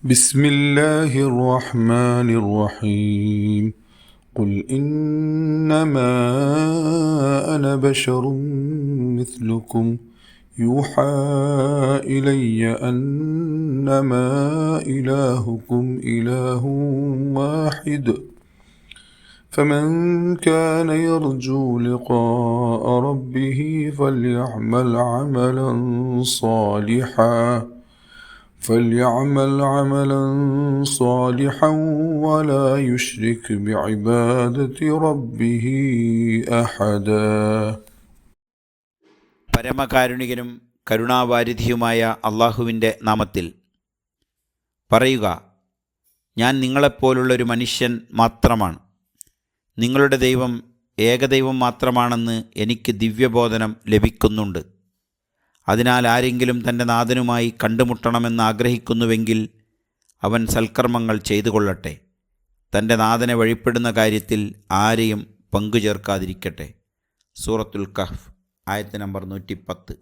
بسم الله الرحمن الرحيم قل إنما أنا بشر مثلكم يوحى إلي أنما إلهكم إله واحد فمن كان يرجو لقاء ربه فليعمل عملا صالحا ولا يشرك بعبادة ربه أحدا. പരമകാരുണികനും കരുണാവാരിധിയുമായ അള്ളാഹുവിൻ്റെ നാമത്തിൽ. പറയുക, ഞാൻ നിങ്ങളെപ്പോലുള്ളൊരു മനുഷ്യൻ മാത്രമാണ്. നിങ്ങളുടെ ദൈവം ഏകദൈവം മാത്രമാണെന്ന് എനിക്ക് ദിവ്യബോധനം ലഭിക്കുന്നുണ്ട്. അതിനാൽ ആരെങ്കിലും തൻ്റെ നാഥനുമായി കണ്ടുമുട്ടണമെന്ന് ആഗ്രഹിക്കുന്നുവെങ്കിൽ അവൻ സൽക്കർമ്മങ്ങൾ ചെയ്തു കൊള്ളട്ടെ. തൻ്റെ നാഥനെ വഴിപ്പെടുന്ന കാര്യത്തിൽ ആരെയും പങ്കുചേർക്കാതിരിക്കട്ടെ. സൂറത്തുൽ കഹ്ഫ് ആയത്ത് നമ്പർ 110.